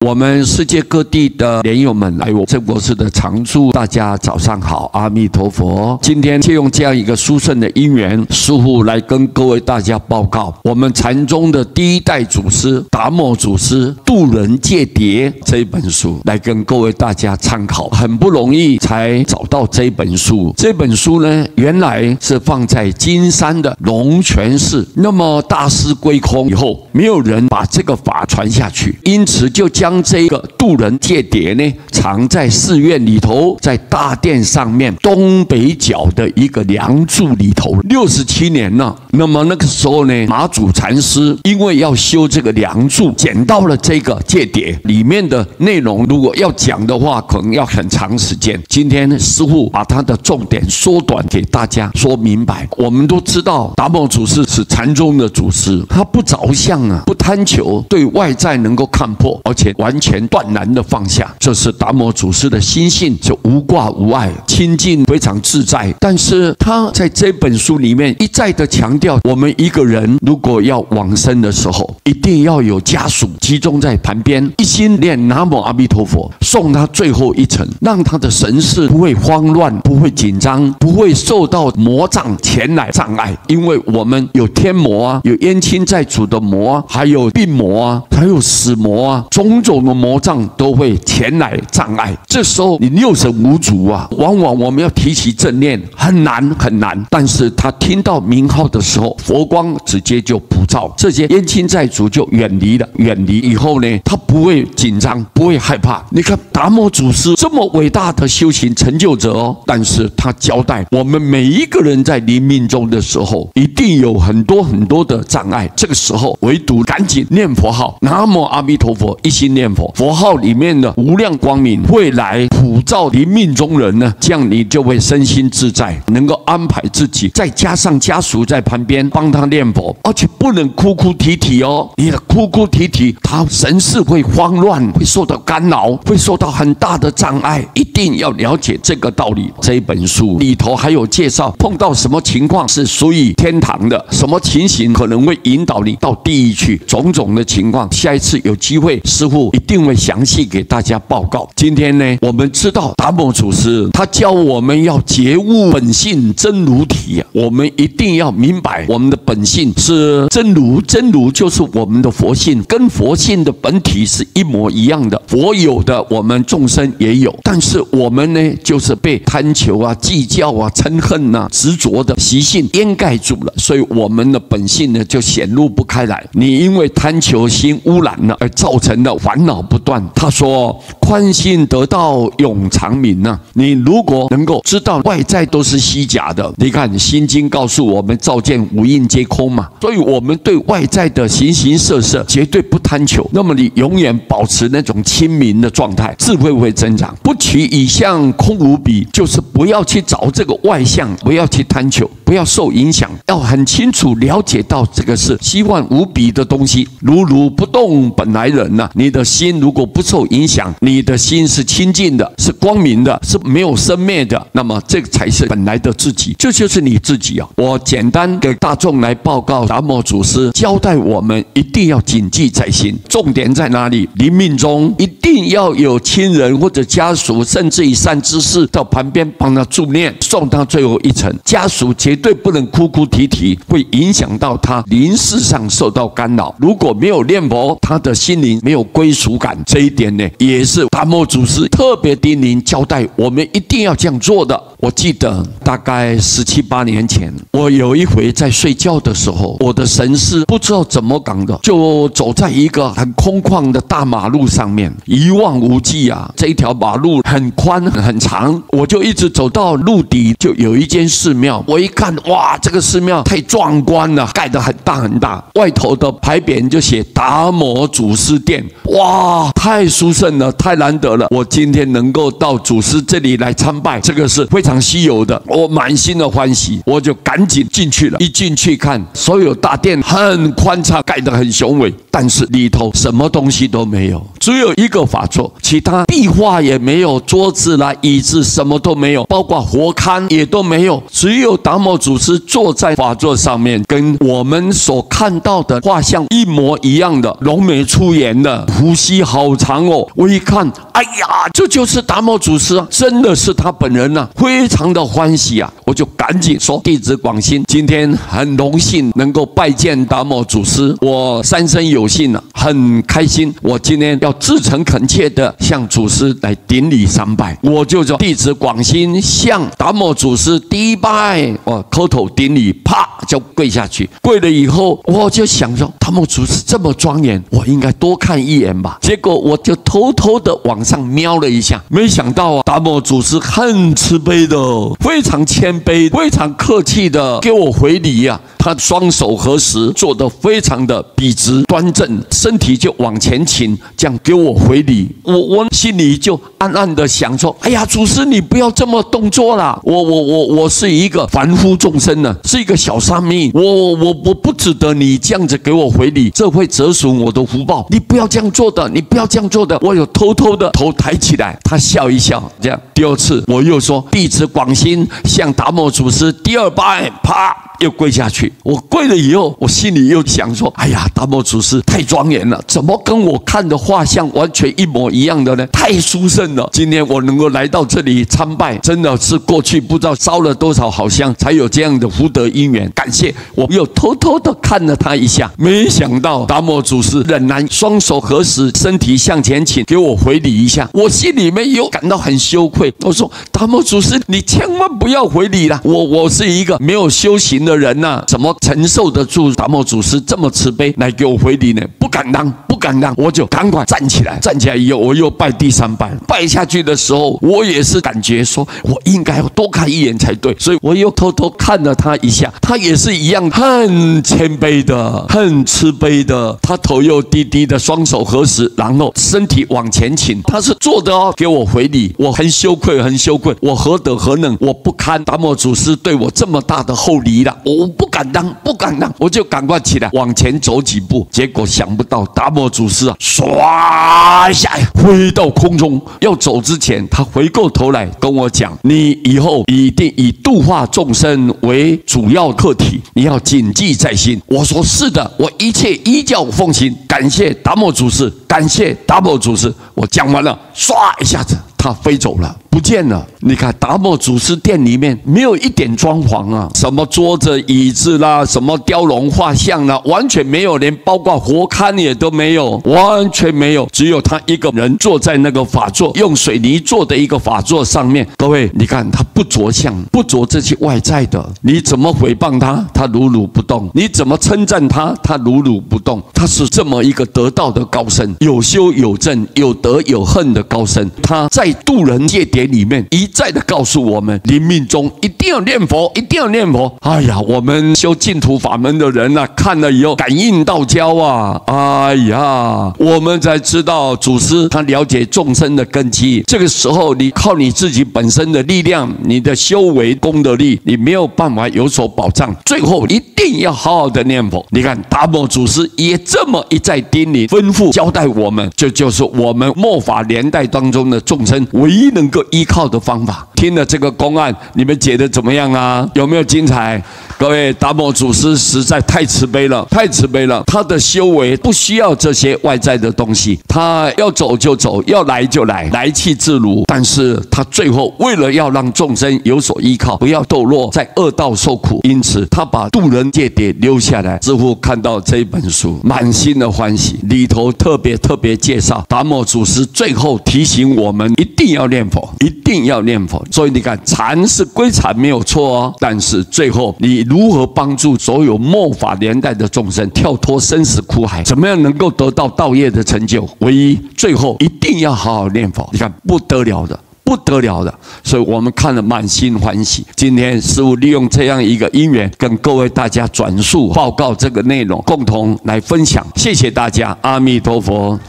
我们世界各地的莲友们，还有郑博士的常驻，大家早上好，阿弥陀佛。今天借用这样一个殊胜的因缘，师父来跟各位大家报告，我们禅宗的第一代祖师达摩祖师《渡人戒牒》这一本书，来跟各位大家参考。很不容易才找到这本书。这本书呢，原来是放在金山的龙泉寺，那么大师归空以后，没有人把这个法传下去，因此就将这个渡人戒牒呢，藏在寺院里头，在大殿上面东北角的一个梁柱里头，67年了。那么那个时候呢，马祖禅师因为要修这个梁柱，捡到了这个戒牒，里面的内容如果要讲的话，可能要很长时间。今天师父把他的重点缩短给大家说明白。我们都知道达摩祖师是禅宗的祖师，他不着相啊，不贪求，对外在能够看破，而且完全断然的放下，这是达摩祖师的心性，就无挂无碍，清净非常自在。但是他在这本书里面一再的强调，我们一个人如果要往生的时候，一定要有家属集中在旁边，一心念南无阿弥陀佛，送他最后一程，让他的神识不会慌乱，不会紧张，不会受到魔障前来障碍。因为我们有天魔啊，有冤亲债主的魔啊，还有病魔啊，还有死魔啊，种种的魔障都会前来障碍。这时候你六神无主啊，往往我们要提起正念很难很难。但是他听到名号的时候，佛光直接就普照，这些冤亲债主就远离了。远离以后呢，他不会紧张，不会害怕。你看达摩祖师这么伟大的修行成就者哦，但是他交代我们每一个人在临命终的时候，一定有很多很多的障碍。这个时候唯独赶紧念佛号，南无阿弥陀佛，一心念佛，佛号里面的无量光明会来普照临命中人呢，这样你就会身心自在，能够安排自己，再加上家属在旁边帮他念佛，而且不能哭哭啼啼哦，你的哭哭啼啼，他神识会慌乱，会受到干扰，会受到很大的障碍，一定要了解这个道理。这一本书里头还有介绍，碰到什么情况是属于天堂的，什么情形可能会引导你到地狱去，种种的情况，下一次有机会师父一定会详细给大家报告。今天呢，我们知道达摩祖师他教我们要觉悟本性真如体啊，我们一定要明白我们的本性是真如，真如就是我们的佛性，跟佛性的本体是一模一样的。佛有的，我们众生也有，但是我们呢，就是被贪求啊、计较啊、嗔恨啊、执着的习性掩盖住了，所以我们的本性呢就显露不开来。你因为贪求心污染了，而造成了烦恼不断。他说宽心得道永长明啊，你如果能够知道外在都是虚假的，你看心经告诉我们照见五蕴皆空嘛，所以我们对外在的形形色色绝对不贪求，那么你永远保持那种清明的状态，智慧会增长。不取以相空无比，就是不要去找这个外相，不要去贪求，不要受影响，要很清楚了解到这个是希望无比的东西，如如不动本来人啊，你的心如果不受影响，你的心是清净的，是光明的，是没有生灭的，那么这个才是本来的自己，这就是你自己啊。我简单给大众来报告，达摩祖师交代我们一定要谨记在心。重点在哪里？临命中一定要有亲人或者家属，甚至于善知识到旁边帮他助念，送他最后一程。家属绝对不能哭哭啼啼，会影响到他灵识上受到干扰。如果没有念佛，他的心灵没有归属感，这一点呢，也是达摩祖师特别叮咛交代我们一定要这样做的。我记得大概17、18年前，我有一回在睡觉的时候，我的神识不知道怎么讲的，就走在一个很空旷的大马路上面，一望无际啊，这一条马路很宽很长，我就一直走到路底，就有一间寺庙。我一看，哇，这个寺庙太壮观了，盖得很大很大，外头的牌匾就写达摩祖师殿，哇，太殊胜了，太难得了。我今天能够到祖师这里来参拜，这个是非常稀有的，我满心的欢喜，我就赶紧进去了。一进去看，所有大殿很宽敞，盖得很雄伟，但是里头什么东西都没有，只有一个法座，其他壁画也没有，桌子啦、椅子什么都没有，包括活龛也都没有，只有达摩祖师坐在法座上面，跟我们所看到的画像一模一样的，浓眉粗眼的，胡须好好长哦。我一看，哎呀，这就是达摩祖师啊，真的是他本人啊，非常的欢喜啊。我就赶紧说，弟子广兴今天很荣幸能够拜见达摩祖师，我三生有幸啊，很开心。我今天要至诚恳切的向祖师来顶礼三拜。我就说，弟子广兴向达摩祖师第一拜，我叩头顶礼，啪就跪下去。跪了以后，我就想说，达摩祖师这么庄严，我应该多看一眼吧。结果我就偷偷的往上瞄了一下，没想到啊，达摩祖师很慈悲的，非常谦卑，非常客气的给我回礼啊。他双手合十，做得非常的笔直端正，身体就往前倾，这样给我回礼。我心里就暗暗的想说，哎呀，祖师你不要这么动作啦，我是一个凡夫众生呢，是一个小沙弥，我不值得你这样子给我回礼，这会折损我的福报，你不要这样做的，你不要这样做的。我有偷偷的头抬起来，他笑一笑，这样。第二次我又说，弟子广兴向达摩祖师第二拜，啪又跪下去。我跪了以后，我心里又想说，哎呀，达摩祖师太庄严了，怎么跟我看的画像完全一模一样的呢？太殊胜了！今天我能够来到这里参拜，真的是过去不知道烧了多少好香，才有这样的福德因缘。感谢！我又偷偷的看了他一下，没想到达摩祖师仍然双手合十，身体向前倾，给我回礼一下。我心里面又感到很羞愧，我说，达摩祖师，你千万不要回礼了，我是一个没有修行的人呐，怎么承受得住达摩祖师这么慈悲来给我回礼呢？不敢当，不敢当，我就赶快站起来。站起来以后，我又拜第三拜。拜下去的时候，我也是感觉说，我应该要多看一眼才对，所以我又偷偷看了他一下。他也是一样，很谦卑的，很慈悲的。他头又低低的，双手合十，然后身体往前倾，他是坐的哦，给我回礼。我很羞愧，很羞愧，我何德何能，我不堪达摩祖师对我这么大的厚礼了。我不敢当，不敢当，我就赶快起来往前走几步。结果想不到达摩祖师啊，唰一下飞到空中。要走之前，他回过头来跟我讲：“你以后一定以度化众生为主要课题，你要谨记在心。”我说：“是的，我一切依教奉行。”感谢达摩祖师，感谢达摩祖师。我讲完了，唰一下子。他飞走了，不见了。你看达摩祖师殿里面没有一点装潢啊，什么桌子椅子啦，什么雕龙画像啦，完全没有，连包括佛龛也都没有，完全没有，只有他一个人坐在那个法座，用水泥做的一个法座上面。各位，你看他不着相，不着这些外在的，你怎么诽谤他，他如如不动；你怎么称赞他，他如如不动。他是这么一个得道的高僧，有修有证、有德有恨的高僧。他在渡人戒典里面一再的告诉我们，临命中一定要念佛，一定要念佛。哎呀，我们修净土法门的人啊，看了以后感应道交啊，哎呀，我们才知道祖师他了解众生的根基。这个时候，你靠你自己本身的力量，你的修为功德力，你没有办法有所保障。最后一定要好好的念佛。你看达摩祖师也这么一再叮咛吩咐交代我们，这就是我们末法年代当中的众生唯一能够依靠的方法。听了这个公案，你们觉得怎么样啊？有没有精彩？各位，达摩祖师实在太慈悲了，太慈悲了。他的修为不需要这些外在的东西，他要走就走，要来就来，来去自如。但是他最后为了要让众生有所依靠，不要堕落在恶道受苦，因此他把渡人戒典留下来。师父看到这本书，满心的欢喜，里头特别介绍达摩祖师最后提醒我们一定要念佛，一定要念佛。所以你看，禅是归禅没有错哦，但是最后你如何帮助所有末法年代的众生跳脱生死苦海，怎么样能够得到道业的成就？唯一最后一定要好好念佛。你看不得了的，不得了的，所以我们看了满心欢喜。今天师父利用这样一个因缘，跟各位大家转述报告这个内容，共同来分享。谢谢大家，阿弥陀佛。